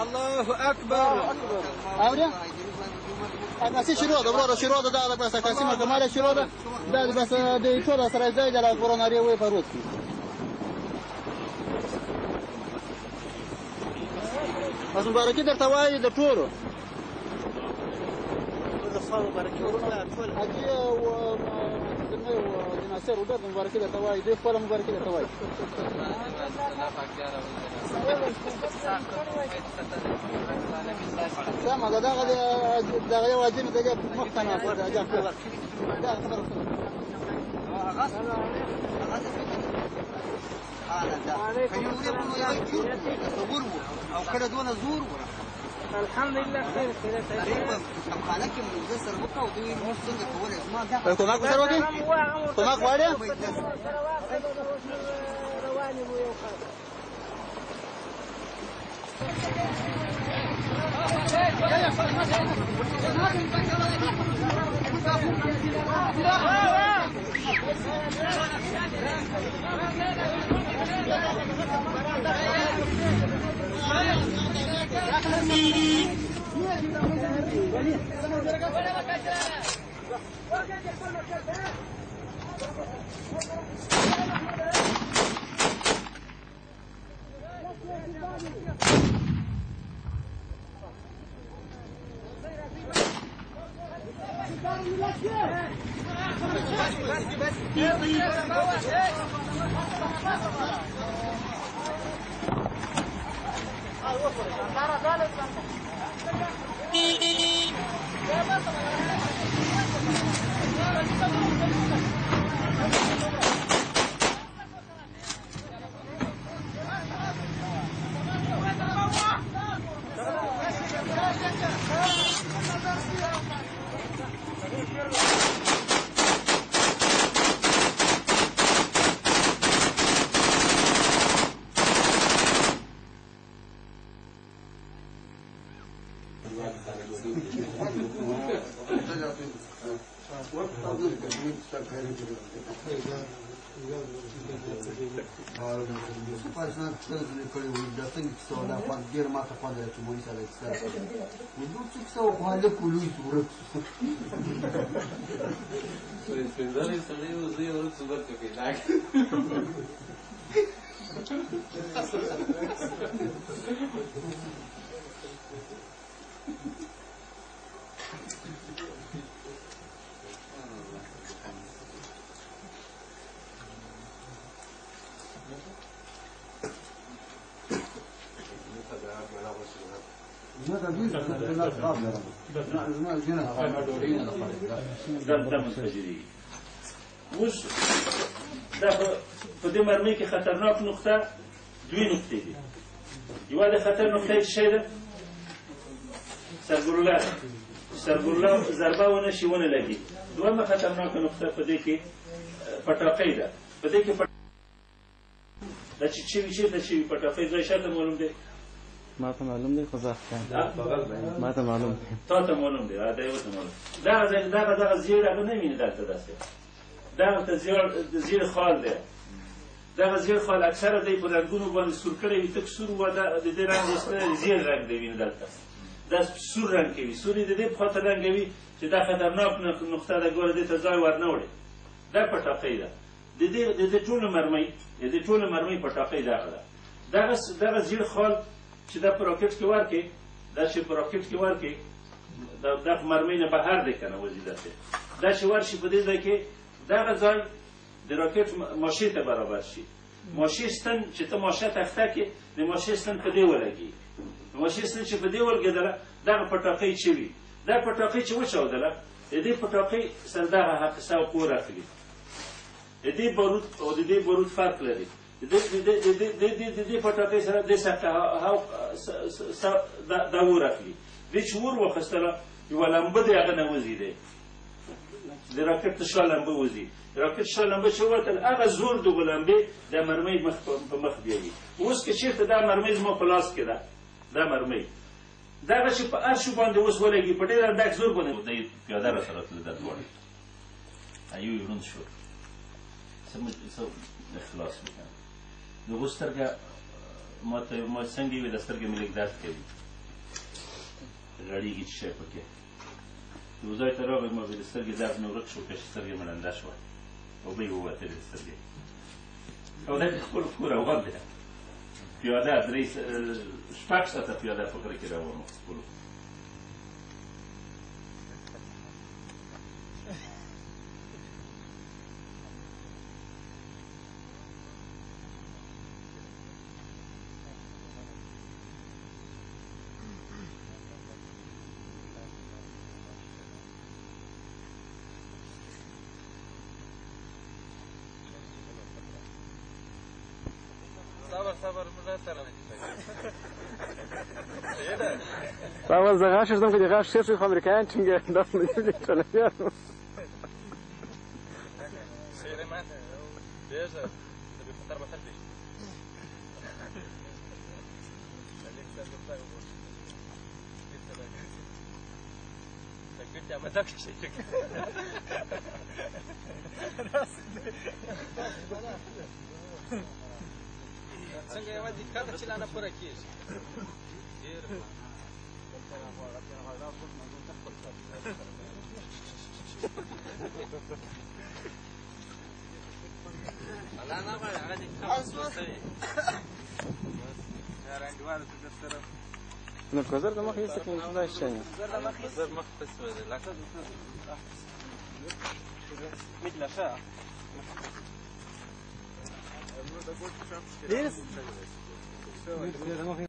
الله أكبر أوريا أسي شروع ده برو شروع ده بس كاسيما كمال شروع ده بس ده شو سره زي ده كورونا وي فروت بس مباركي در توای د ټورو د خاور مبارکي ورونه ټول اجي او جناسر ودر مبارکي در توای د خپل مبارکي در توای سما دغه یو اجنه دغه مختنه ده اجا ده الحمد لله خير اوس دا په دې مرمۍ کې خطرناک نقطه دوی نقطې دي. یوه د خطر نقطه څه شی ده؟ سرګلوله ده. سرګلوله ضربه ونه شي ونه لګي. دویمه خطرناکه نقطه په دې کې پټاقۍ ده. په دې کې دا چې چوي چېرته چوي پټاقۍ ځای شاته معلوم دی؟ ما ته معلوم دی خو زه ما ته معلوم دی. تا ته معلوم دی؟ دا یو ته معلوم. دغه زیړ هغه نه ویني دلته داسې. دغه ته زیړ خال دی. دغه زیړ خال اکثره دی په رنګونو باندې سور کړی وي، تک سور و د دې رنګ زیړ رنګ دی ویني دلته. دا سور رنګ کوي. سور یې د دې په خاطر رنګوي چې دا خطرناک نقطه ده، ګوره دې ته ځای ور نه وړي. دا پټاقۍ ده. د دې ټولو مرمۍ پټاقۍ دغه ده. دغه زیړ خال چې دا په راکټ کې ورکړي، دا چې په راکټ کې ورکړي دا مرمۍ نه بهر دی که نه وځي داسې. دا چې ورشي په دې ځای کې دغه ځای د راکټ ماشې ته برابر شي. ماشې ستن چې ته ماشه تخته کې د ماشې ستن په دې ولګي. د ماشې ستن چې په دې ولګېدله دغه پټاقۍ چې وي، دا پټاقۍ چې وچاودله د دې پټاقۍ سره دغه حقیقه او قوه راخلي. د دې بارود فرق لري. د دې پټاقۍ سره دې سخته دا اور اخلي. دې چې اور واخیستله یوه لمبه د هغه نه وځي دی، د راکټ شا لمبه وځي. د راکټ شا لمبه چې ووتل هغه زور د لمبې د مرمۍ په مخ بیوي. اوس که چېرته دا مرمۍ زما په لاس کې ده، دا مرمۍ دغه چې په هر شو باندې اوس ولګي په ډېر اندک زور باندې دی پیاده را سره تلل دا دواړه یو یې ړوند شو. څه اخلاص وکړم. د هغو سترګه ما څنګه وي د سترګې مې لږ درد کوي، غړېږي چې شی پکې. یو ځای ته راغی ما ویل د سترګې درد مې ورک شو که چې سترګې مې ړنده شوه، اوبه یې ووتلې د سترګې. او دا د خپل کور اوغل دی پیاده 6 ساعته پیاده په غره کې روان وو خپلو. Sabar zaga şaşırdım ki zaga şaşırdım ki Amerikan çünkü nasıl diye çalışıyor. Seyreman. Beja. Tabii tutar bakar değil. Taklit yapacak şey yok. څنګه یوازې ښکته چې لا نه پوره کېږي. الله نه غواړي هغه دې No kozar da mach jest takim zajścieniem. kozar mach to jest laka. Mit lasza. Jest.